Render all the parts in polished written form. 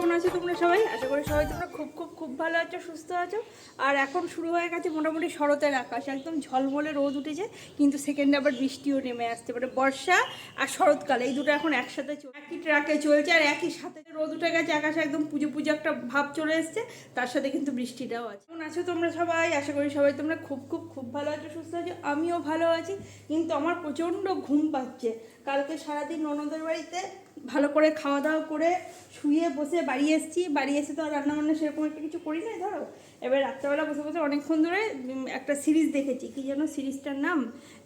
কেমন আছো তোমরা সবাই? আশা করি সবাই তোমরা খুব খুব খুব ভালো আছো, সুস্থ আছো। আর এখন শুরু হয়ে গেছে মোটামুটি শরতের আকাশ, একদম ঝলমলে রোদ উঠেছে, কিন্তু সেকেন্ডে আবার বৃষ্টিও নেমে আসছে। মানে বর্ষা আর শরৎকাল এই দুটো এখন একসাথে একই ট্রাকে চলছে, আর একই সাথে রোদ উঠে গেছে, আকাশে একদম পুজো পুজো একটা ভাব চলে এসছে, তার সাথে কিন্তু বৃষ্টিটাও আছে। কেমন আছো তোমরা সবাই? আশা করি সবাই তোমরা খুব খুব খুব ভালো আছো, সুস্থ আছো। আমিও ভালো আছি, কিন্তু আমার প্রচণ্ড ঘুম পাচ্ছে। কালকে সারাদিন ননদের বাড়িতে ভালো করে খাওয়া দাওয়া করে শুয়ে বসে বাড়ি এসেছি। বাড়ি এসে তো আর রান্নাবান্না সেরকম একটা কিছু করি নাই ধরো। এবার রাত্রেবেলা বসে বসে অনেকক্ষণ ধরে একটা সিরিজ দেখেছি, কি যেন সিরিজটার নাম,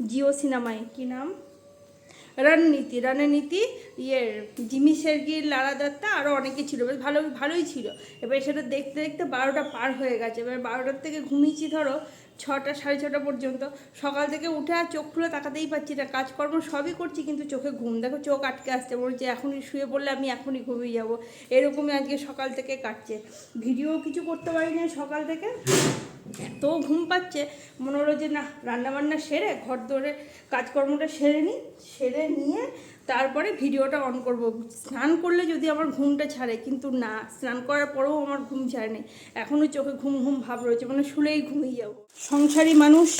জিও সিনেমায় কি নাম, রণনীতি ইয়ের জিমি শেরগিল, লারা দত্তা, আরও অনেকে ছিল, বেশ ভালোই ছিল। এবার সেটা দেখতে দেখতে 12টা পার হয়ে গেছে। এবার 12টার থেকে ঘুমিয়েছি ধরো 6টা 6:30 পর্যন্ত। সকাল থেকে উঠে আর চোখ খুলে তাকাতেই পাচ্ছি না, কাজকর্ম সবই করছি কিন্তু চোখে ঘুম, দেখো চোখ আটকে আসছে, বলছে এখনই শুয়ে পড়লে আমি এখনই ঘুমিয়ে যাবো। এরকমই আজকে সকাল থেকে কাটছে, ভিডিও কিছু করতে পারি না সকাল থেকে, এত ঘুম পাচ্ছে। মনে হলো যে না, রান্নাবান্না সেরে ঘর দৌড়ে কাজকর্মটা সেরে নিয়ে তারপরে ভিডিওটা অন করব। স্নান করলে যদি আমার ঘুমটা ছাড়ে, কিন্তু না, স্নান করার পরেও আমার ঘুম ছাড়েনি, এখনও চোখে ঘুম ঘুম ভাব রয়েছে, মানে শুলেই ঘুমিয়ে যাবো। সংসারী মানুষ,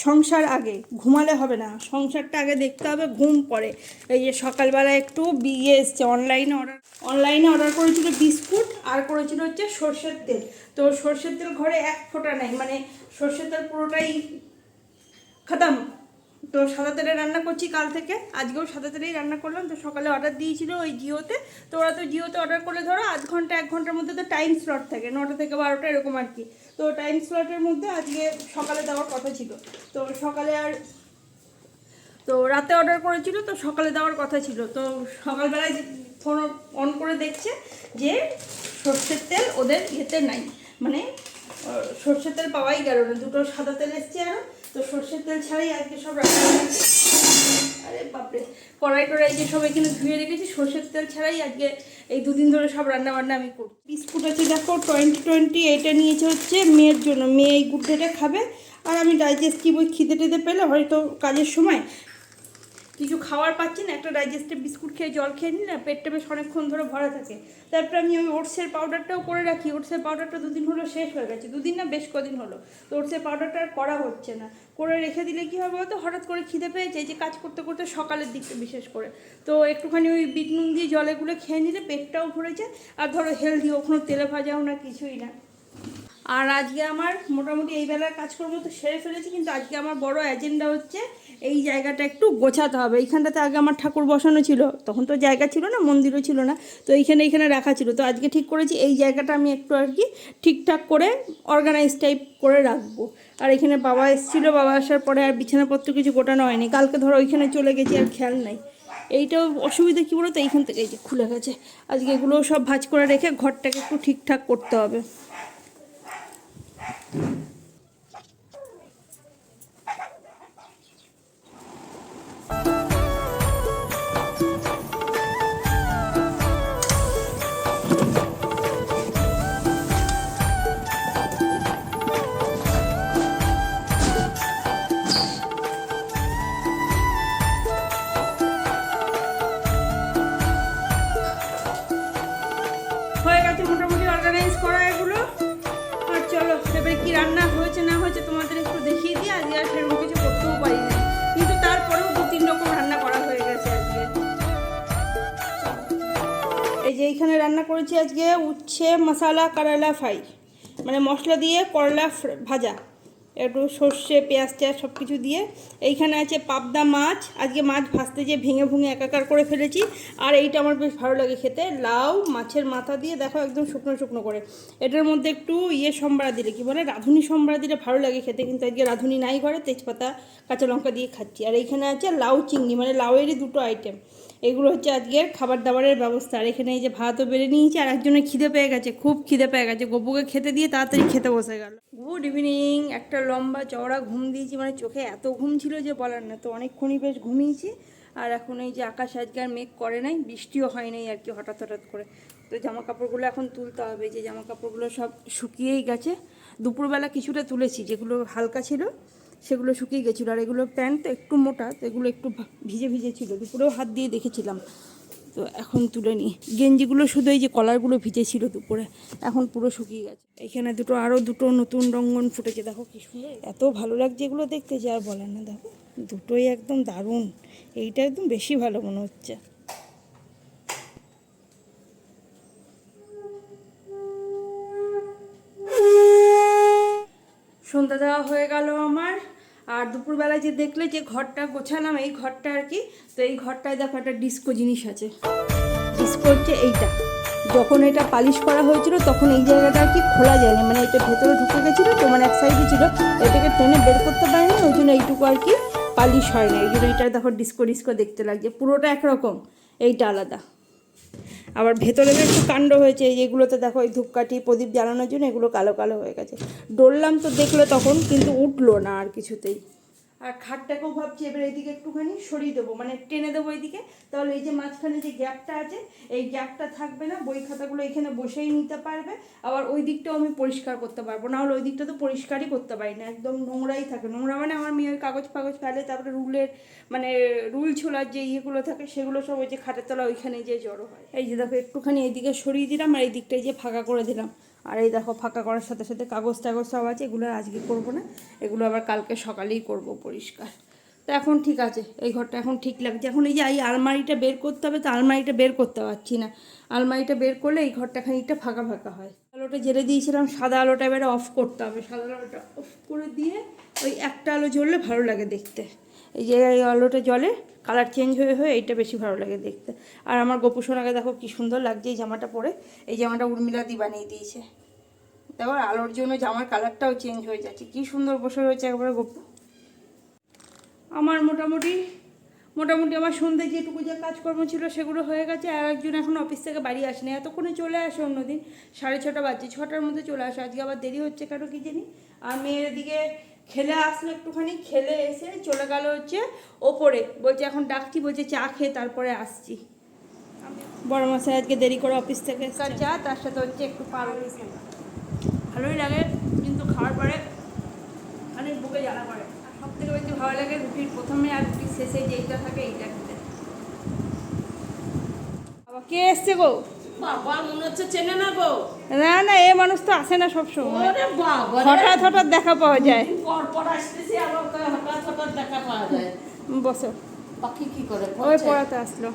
সংসার আগে, ঘুমালে হবে না, সংসারটা আগে দেখতে হবে, ঘুম পরে। এই যে সকালবেলা একটু বিয়ে এসছে, অনলাইনে অর্ডার করেছিল বিস্কুট, আর করেছিল হচ্ছে সর্ষের তেল। তো সর্ষের তেল ঘরে এক ফোঁটা নেই, মানে সর্ষের তেল পুরোটাই খতম। তো সাদা তেলে রান্না করছি কাল থেকে, আজকেও সাদা তেলেই রান্না করলাম। তো সকালে অর্ডার দিয়েছিল ওই জিওতে। তো ওরা তো জিওতে অর্ডার করলে ধরো আধ ঘন্টা 1 ঘন্টার মধ্যে তো টাইম স্লট থাকে, 9টা থেকে 12টা এরকম আর কি। তো টাইম স্লটের মধ্যে আজকে সকালে দেওয়ার কথা ছিল, তো সকালে আর, তো রাতে অর্ডার করেছিল, তো সকালে দেওয়ার কথা ছিল। তো সকালবেলায় ফোন অন করে দেখছে যে সর্ষের তেল ওদের ইয়েতে নাই, মানে সর্ষের তেল পাওয়াই গেল না, দুটো সাদা তেল এসছে আরও। তো সর্ষের তেল ছাড়াই আজকে সব রান্না, আরে বাপরে, কড়াই যে সব এখানে ধুয়ে রেখেছি, সর্ষের তেল ছাড়াই আজকে এই 2 দিন ধরে সব রান্নাবান্না আমি করি। বিস্কুট আছে দেখো 2020, এটা নিয়েছে হচ্ছে মেয়ের জন্য, মেয়ে এই গুড়টা খাবে। আর আমি ডাইজেস্টিভ ওই খিদে টিদে পেলে হয়তো কাজের সময় কিছু খাওয়ার পাচ্ছি না, একটা ডাইজেস্টিভ বিস্কুট খেয়ে জল খেয়ে নিলে পেটটা বেশ অনেকক্ষণ ধরে ভরা থাকে। তারপরে আমি ওই ওটসের পাউডারটাও করে রাখি, ওটসের পাউডারটা 2 দিন হলো শেষ হয়ে গেছে, 2 দিন না বেশ কদিন হলো। তো ওটসের পাউডারটা আর করা হচ্ছে না, করে রেখে দিলে কী হবে বলতো, হঠাৎ করে খিদে পেয়েছে যে কাজ করতে করতে সকালের দিকটা বিশেষ করে, তো একটুখানি ওই বিট নুন দিয়ে জলেগুলো খেয়ে নিলে পেটটাও ভরেছে, আর ধরো হেলদি, ওখানে তেলে ভাজাও না, কিছুই না। আর আজকে আমার মোটামুটি এই বেলার কাজকর্ম তো সেরে ফেলেছি, কিন্তু আজকে আমার বড় এজেন্ডা হচ্ছে এই জায়গাটা একটু গোছাতে হবে। এইখানটাতে আগে আমার ঠাকুর বসানো ছিল, তখন তো জায়গা ছিল না, মন্দিরও ছিল না, তো এইখানে রাখা ছিল। তো আজকে ঠিক করেছি এই জায়গাটা আমি একটু আর কি ঠিকঠাক করে অর্গানাইজ টাইপ করে রাখবো। আর এখানে বাবা এসেছিলো, বাবা আসার পরে আর বিছানাপত্র কিছু গোটানো হয়নি, কালকে ধরো ওইখানে চলে গেছি, আর খেয়াল নাই। এইটাও অসুবিধা কী বলো তো, এইখান থেকে এই যে খুলে গেছে, আজকে এগুলোও সব ভাঁজ করে রেখে ঘরটাকে একটু ঠিকঠাক করতে হবে। হয়ে গেছে মোটামুটি অর্গানাইজ করা এগুলো। আর চলো এবারে কি রান্না হয়েছে না হয়েছে তোমাদের একটু দেখিয়ে দিই। আজকে আর সেরকম কিছু করতেও পারি না, কিন্তু তারপরেও 2-3 রকম রান্না করা হয়ে গেছে আজকে। এই যে এইখানে রান্না করেছি আজকে উচ্ছে মশালা করলা ফ্রাই, মানে মশলা দিয়ে করলা ভাজা, একটু সর্ষে পেঁয়াজ টেয়াজ সব কিছু দিয়ে। এইখানে আছে পাবদা মাছ, আজকে মাছ ভাজতে যেয়ে ভেঙে ভুঙে একাকার করে ফেলেছি। আর এইটা আমার বেশ ভালো লাগে খেতে, লাউ মাছের মাথা দিয়ে দেখো একদম শুকনো শুকনো করে, এটার মধ্যে একটু সম্বরা দিলে, কি বলে, রাঁধুনি সম্বরা দিলে ভালো লাগে খেতে, কিন্তু আজকে রাঁধুনি নাই ঘরে, তেজপাতা কাঁচা লঙ্কা দিয়ে খাচ্ছি। আর এইখানে আছে লাউ চিংড়ি, মানে লাউয়েরই 2টো আইটেম। এগুলো হচ্ছে আজকের খাবার দাবারের ব্যবস্থা। আর এখানে এই যে ভাতও বেড়ে নিয়েছি, আর একজনের খিদে পেয়ে গেছে, খুব খিদে পেয়ে গেছে, গপুকে খেতে দিয়ে তাড়াতাড়ি খেতে বসে গেল। গুড ইভিনিং, একটা লম্বা চওড়া ঘুম দিয়েছি, মানে চোখে এত ঘুম ছিল যে বলার না। তো অনেকক্ষণই বেশ ঘুমিয়েছি। আর এখন এই যে আকাশ আজকে আর মেঘ করে নাই, বৃষ্টিও হয় নাই আর কি, হঠাৎ করে। তো জামা কাপড়গুলো এখন তুলতে হবে, যে জামা কাপড়গুলো সব শুকিয়েই গেছে। দুপুরবেলা কিছুটা তুলেছি, যেগুলো হালকা ছিল সেগুলো শুকিয়ে গেছিলো। আর এগুলো প্যান্ট একটু মোটা, তো এগুলো একটু ভিজে ছিল, দুপুরেও হাত দিয়ে দেখেছিলাম। তো এখন তুলে নিই। গেঞ্জিগুলো শুধু এই যে কলারগুলো ভিজেছিল দুপুরে, এখন পুরো শুকিয়ে গেছে। এখানে আরও দুটো নতুন রঙ্গন ফুটেছে, দেখো কি সুন্দর, এত ভালো লাগছে এগুলো দেখতে যে আর বলার না। দেখো দুটোই একদম দারুণ, এইটা একদম বেশি ভালো মনে হচ্ছে। সন্ধ্যা দেওয়া হয়ে গেল আমার। আর দুপুরবেলায় যে দেখলে যে ঘরটা গোছালাম, এই ঘরটা আর কি, তো এই ঘরটায় দেখো একটা ডিস্কো জিনিস আছে। ডিস্কো হচ্ছে এইটা, যখন এটা পালিশ করা হয়েছিল তখন এই জায়গাটা আর কি খোলা যায়নি, মানে এটা ভেতরে ঢুকে গেছিলো তো, মানে এক সাইডে ছিল, এটাকে টেনে বের করতে পারিনি, ওই জন্য এইটুকু আর কি পালিশ হয় না। এই জন্য এটা দেখো ডিস্কো ডিস্কো দেখতে লাগছে, পুরোটা একরকম, এইটা আলাদা। আবার ভেতরে একটু কাণ্ড হয়েছে, এইগুলোতে দেখো এই ধূপকাঠি প্রদীপ জ্বালানোর জন্য এগুলো কালো কালো হয়ে গেছে। ডললাম তো দেখলে তখন, কিন্তু উঠলো না আর কিছুতেই। আর খাটটাকেও ভাবছি এবার এইদিকে একটুখানি সরিয়ে দেবো, মানে টেনে দেবো এইদিকে, তাহলে এই যে মাঝখানে যে গ্যাপটা আছে এই গ্যাপটা থাকবে না, বই খাতাগুলো এখানে বসেই নিতে পারবে। আবার ওই দিকটাও আমি পরিষ্কার করতে পারবো, না হলে ওই দিকটা তো পরিষ্কারই করতে পারি না, একদম নোংরাই থাকে। নোংরা মানে আমার মেয়ে ওই কাগজ ফাগজ ফেলে, তারপরে মানে রুল ছোলার যে ইয়েগুলো থাকে সেগুলো সব ওই যে খাটের তলা ওইখানে যে জড়ো হয়। এই যে দেখো একটুখানি এইদিকে সরিয়ে দিলাম, আর এই দিকটাই যে ফাঁকা করে দিলাম। আর এই দেখো ফাঁকা করার সাথে সাথে কাগজ টাগজ সব আছে, এগুলো আজকে করবো না, এগুলো আবার কালকে সকালেই করব পরিষ্কার। তো এখন ঠিক আছে, এই ঘরটা এখন ঠিক লাগছে। এখন এই যে এই আলমারিটা বের করতে হবে, তো আলমারিটা বের করতে পারছি না। আলমারিটা বের করলে এই ঘরটা খানিকটা ফাঁকা ফাঁকা হয়। আলোটা জেলে দিয়েছিলাম, সাদা আলোটা এবারে অফ করতে হবে। সাদা আলোটা অফ করে দিয়ে ওই একটা আলো জ্বললে ভালো লাগে দেখতে। এই যে এই আলোটা জ্বলে কালার চেঞ্জ হয়ে হয়ে এইটা বেশি ভালো লাগে দেখতে। আর আমার গোপু সোনাকে দেখো কি সুন্দর লাগছে এই জামাটা পরে। এই জামাটা উর্মিলাদি বানিয়ে দিয়েছে, দেখো আলোর জন্য জামার কালারটাও চেঞ্জ হয়ে যাচ্ছে, কি সুন্দর বসে রয়েছে একবারে গোপু। আমার মোটামুটি আমার সন্ধ্যে যেটুকু যে কাজকর্ম ছিল সেগুলো হয়ে গেছে। আর একজন এখন অফিস থেকে বাড়ি আসেনি, এতক্ষণে চলে আসে, অন্যদিন 6:30 বাজছে, 6টার মধ্যে চলে আসে, আজকে আবার দেরি হচ্ছে কেন কি জানি। আর মেয়ের দিকে খেলে আসলো, একটুখানি খেলে এসে চলে গেল হচ্ছে ওপরে, বলছে এখন ডাকছি, বলছে চা খেয়ে তারপরে আসছি। বড় মশাই আজকে দেরি করে অফিস থেকে চা, তার সাথে হচ্ছে একটু পাউরুটি। ভালোই লাগে, কিন্তু খাওয়ার পরে অনেক বুকে জ্বালা করে। সব থেকে বেশি ভালো লাগে রুটির প্রথমে আর রুটির শেষে যেইটা থাকে এইটা খেতে। আবার কে এসছে গো? বাবা মনে হচ্ছে চেনে না গো। না না, এ মানুষ তো আসে না সবসময়, হঠাৎ হঠাৎ দেখা পাওয়া যায়। পর আসতেছি আবার হঠাৎ হঠাৎ দেখা পাওয়া যায়। বসো। পাখি কি করে? ওই পড়াতে আসলো।